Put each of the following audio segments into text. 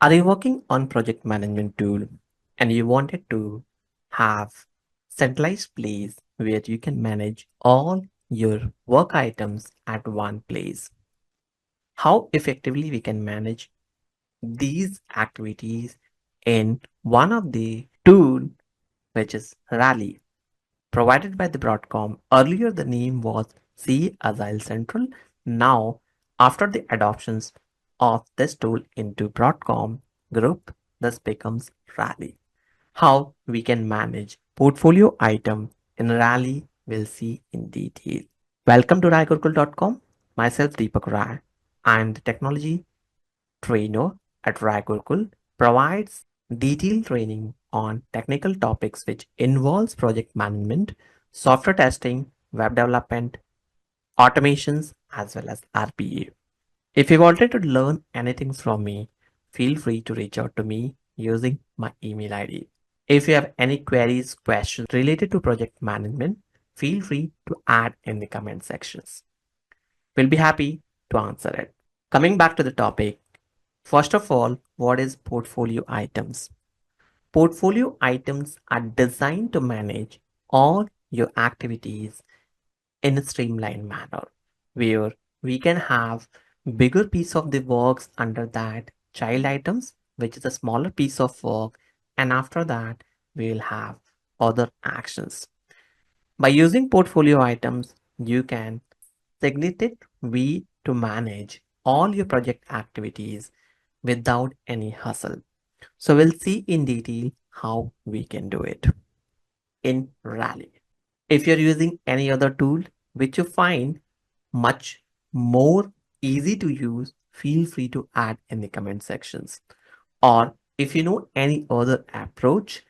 Are you working on project management tool and you wanted to have centralized place where you can manage all your work items at one place? How effectively we can manage these activities in one of the tool which is Rally provided by the Broadcom. Earlier the name was C Agile Central. Now after the adoptions of this tool into Broadcom group, this becomes Rally. How we can manage portfolio item in Rally we'll see in detail. Welcome to raigurkul.com. Myself Deepak Rai. I am the technology trainer at Raigurkul, provides detailed training on technical topics which involves project management, software testing, web development, automations, as well as RPA. If you wanted to learn anything from me, feel free to reach out to me using my email ID. If you have any queries, questions related to project management, feel free to add in the comment sections. We'll be happy to answer it. Coming back to the topic, first of all, what is portfolio items? Portfolio items are designed to manage all your activities in a streamlined manner, where we can have bigger piece of the works under that child items, which is a smaller piece of work, and after that we'll have other actions. By using portfolio items, you can segregate way to manage all your project activities without any hustle. So we'll see in detail how we can do it in Rally. If you're using any other tool which you find much more easy to use, feel free to add in the comment sections. Or if you know any other approach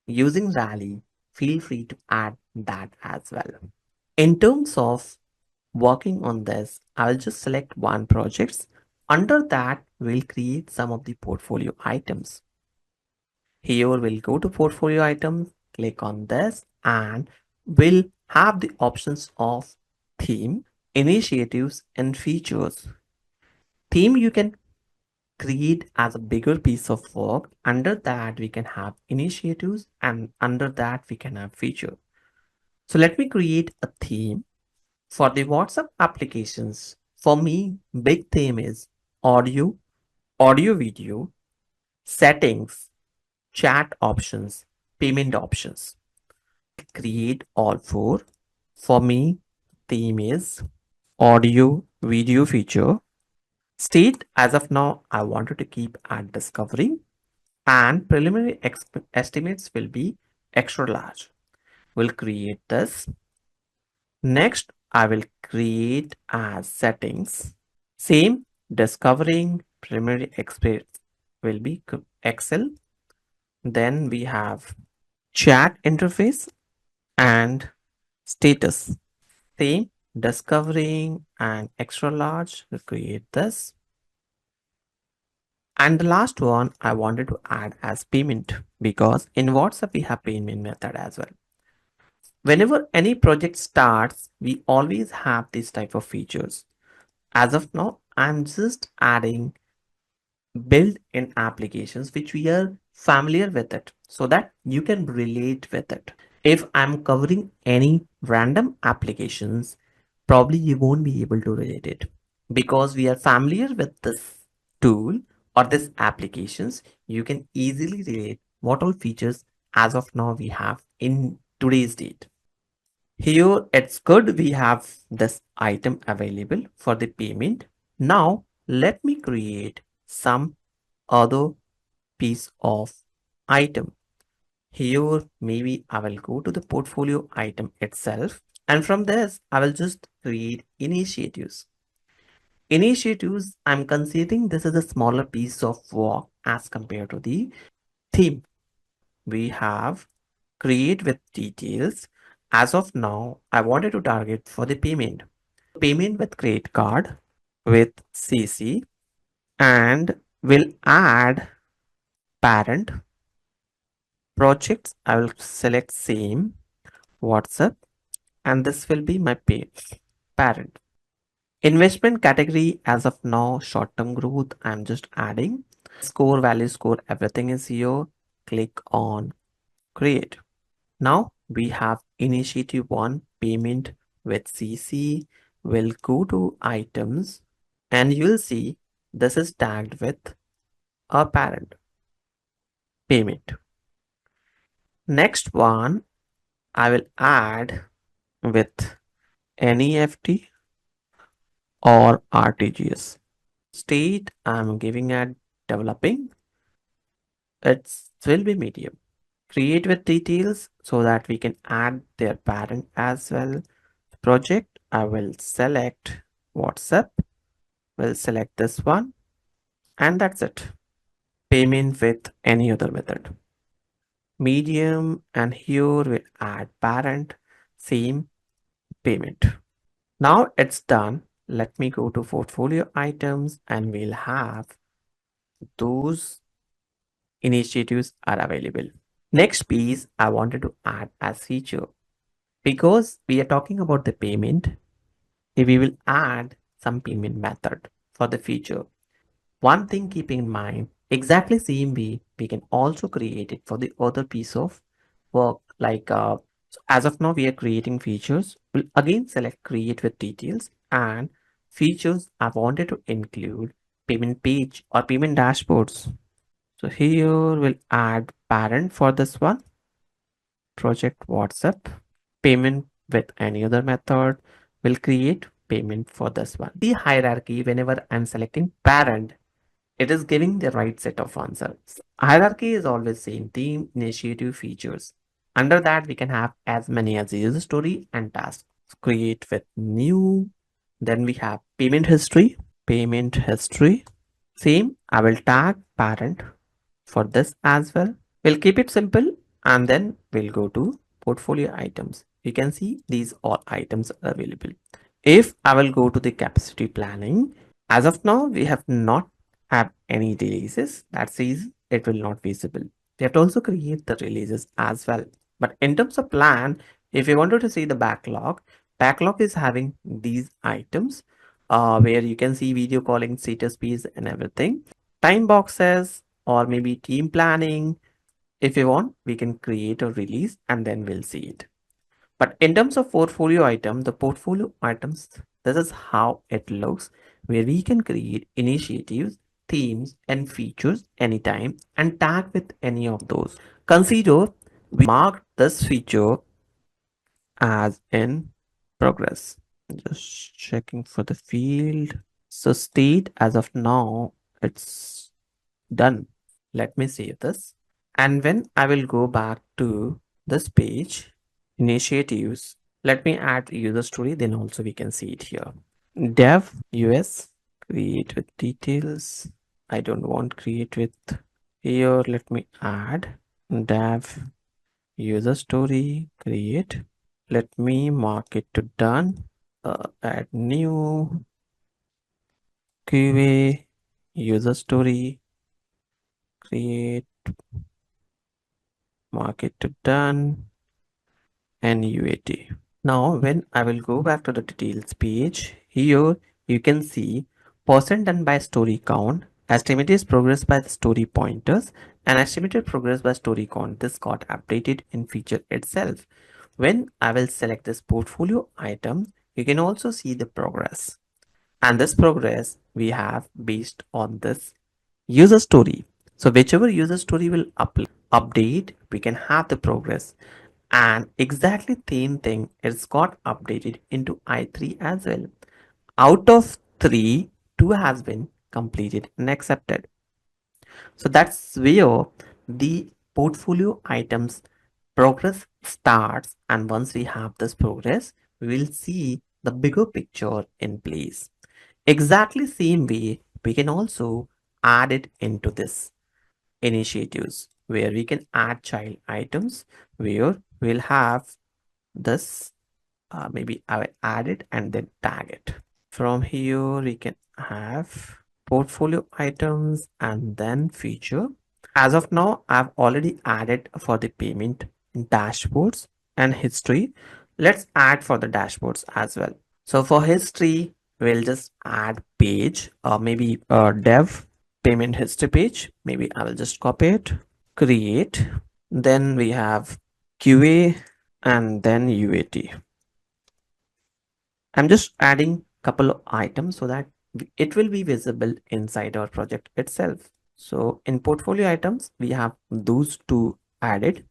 using Rally, feel free to add that as well. In terms of working on this, I'll just select one project. Under that, we'll create some of the portfolio items. Here we'll go to portfolio items, click on this, and we'll have the options of theme, initiatives, and features. Theme you can create as a bigger piece of work. Under that, we can have initiatives, and under that, we can have feature. So let me create a theme for the WhatsApp applications. For me, big theme is audio, audio video, settings, chat options, payment options. Create all four. For me, theme is audio video feature. State as of now, I wanted to keep at discovery, and preliminary estimates will be extra large. We'll create this. Next, I will create as settings. Same discovering preliminary experience will be Excel. Then we have chat interface and status. Same discovering and extra large. We'll create this. And the last one I wanted to add as payment, because in WhatsApp we have payment method as well. Whenever any project starts, we always have this type of features. As of now, I'm just adding built-in applications which we are familiar with it so that you can relate with it. If I'm covering any random applications, probably you won't be able to relate it because we are familiar with this tool or this applications. You can easily relate what all features as of now we have in today's date. Here it's good we have this item available for the payment. Now let me create some other piece of item. Here maybe I will go to the portfolio item itself, and from this I will just create initiatives. Initiatives, I'm considering this is a smaller piece of work as compared to the theme. We have create with details. As of now, I wanted to target for the payment. Payment with credit card with CC, and will add parent projects. I will select same WhatsApp, and this will be my parent. Investment category as of now, short-term growth, I'm just adding. Score, value score, everything is here. Click on create. Now we have initiative one payment with CC. We'll go to items and you'll see this is tagged with a parent payment. Next one I will add with NEFT or RTGS. State I'm giving at developing. It will be medium. Create with details so that we can add their parent as well. Project, I will select WhatsApp, will select this one, and that's it. Payment with any other method. Medium, and here we'll add parent, same payment. Now it's done. Let me go to portfolio items and we'll have those initiatives are available. Next piece I wanted to add as feature. Because we are talking about the payment, we will add some payment method for the feature. One thing keep in mind, exactly same way, we can also create it for the other piece of work. So as of now, we are creating features. We'll again select create with details and features I wanted to include payment page or payment dashboards. So here we'll add parent for this one, project WhatsApp, payment with any other method. We'll create payment for this one. The hierarchy, whenever I'm selecting parent, it is giving the right set of answers. Hierarchy is always same theme, initiative, features. Under that, we can have as many as user story and tasks. Create with new. Then we have payment history. Payment history. Same, I will tag parent for this as well. We'll keep it simple and then we'll go to portfolio items. You can see these all items are available. If I will go to the capacity planning, as of now, we have not have any releases. That's easy. It will not visible. We have to also create the releases as well. But in terms of plan, if you wanted to see the backlog is having these items where you can see video calling, status piece and everything. Time boxes or maybe team planning. If you want, we can create a release and then we'll see it. But in terms of portfolio item, the portfolio items, this is how it looks, where we can create initiatives, themes, and features anytime and tag with any of those. Consider we mark this feature as in progress. Just checking for the field. So state as of now, it's done. Let me save this. And when I will go back to this page, initiatives, let me add user story, then also we can see it here. Dev US, create with details. I don't want create with here. Let me add dev user story, create. Let me mark it to done. Add new QA user story, create, mark it to done, and UAT. Now, when I will go back to the details page, here you can see percent done by story count, estimated progress by the story pointers, and estimated progress by story count. This got updated in feature itself. When I will select this portfolio item, you can also see the progress. And this progress we have based on this user story. So whichever user story will update, we can have the progress. And exactly same thing, it's got updated into I3 as well. Out of 3, 2 has been completed and accepted. So that's where the portfolio items progress starts. And once we have this progress, we will see the bigger picture in place. Exactly same way, we can also add it into this initiatives where we can add child items where we'll have this maybe I will add it and then tag it. From here we can have portfolio items and then feature. As of now, I've already added for the payment dashboards and history. Let's add for the dashboards as well. So for history, we'll just add page or maybe dev. payment history page. Maybe I will just copy it, create. Then we have QA and then UAT. I'm just adding couple of items so that it will be visible inside our project itself. So in portfolio items, we have those two added.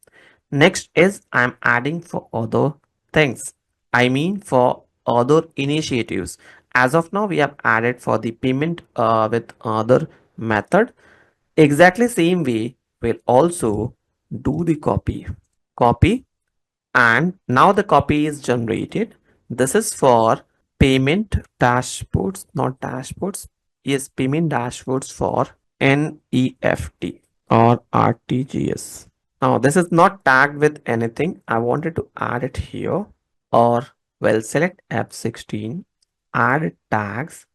Next is I'm adding for other things. I mean for other initiatives. As of now, we have added for the payment with other method. Exactly same way, we'll also do the copy, and now the copy is generated. This is for payment dashboards, not dashboards. Yes, payment dashboards for NEFT or RTGS. Now this is not tagged with anything. I wanted to add it here, or well, select F16, add tags,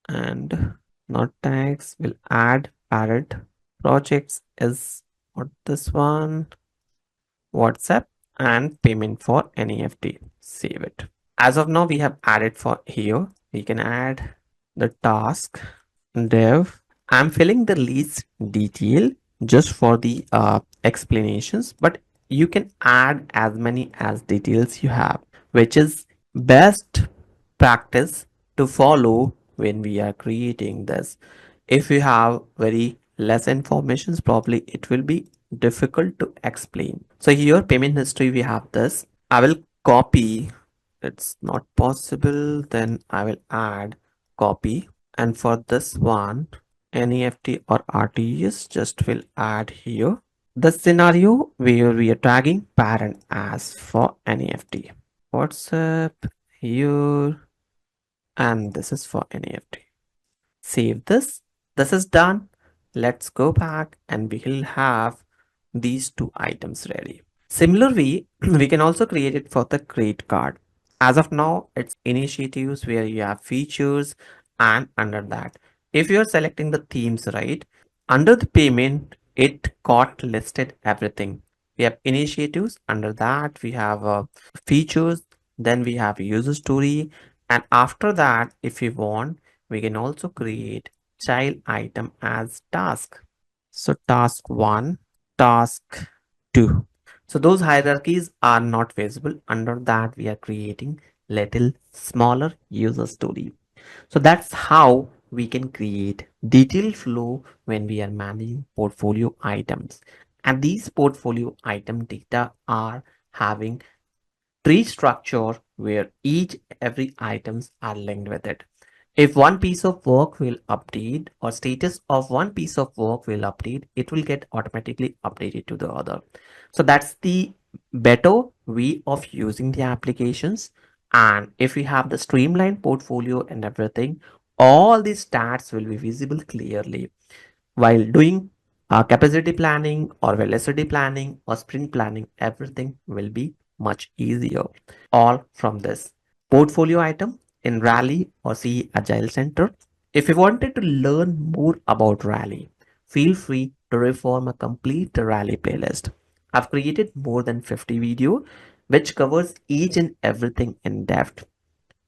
and not tags, will add parent projects is what this one, WhatsApp, and payment for NEFT. Save it. As of now, we have added for here. We can add the task dev. I'm filling the least detail just for the explanations, but you can add as many as details you have, which is best practice to follow when we are creating this. If you have very less informations, probably it will be difficult to explain. So here payment history, we have this. I will copy. It's not possible. Then I will add copy. And for this one, NEFT or RTGS just will add here. The scenario where we are tagging parent as for NEFT. WhatsApp here, and this is for NEFT. Save this. This is done. Let's go back and we'll have these two items ready. Similarly, we can also create it for the create card. As of now, it's initiatives where you have features, and under that, if you're selecting the themes, right, under the payment, it got listed everything. We have initiatives, under that we have features, then we have user story, and after that, if you want, we can also create child item as task. So task 1, task 2. So those hierarchies are not visible. Under that, we are creating little smaller user story. So that's how we can create detailed flow when we are managing portfolio items. And these portfolio item data are having tree structure where each every items are linked with it. If one piece of work will update or status of one piece of work will update, it will get automatically updated to the other. So that's the better way of using the applications. And if we have the streamlined portfolio and everything, all these stats will be visible clearly while doing capacity planning or velocity planning or sprint planning. Everything will be much easier, all from this portfolio item in Rally or C Agile Center. If you wanted to learn more about Rally, feel free to reform a complete Rally playlist. I've created more than 50 video which covers each and everything in depth.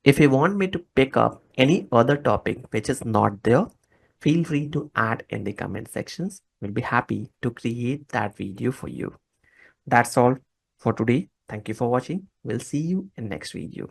If you want me to pick up any other topic which is not there, feel free to add in the comment sections. We'll be happy to create that video for you. That's all for today. Thank you for watching. We'll see you in next video.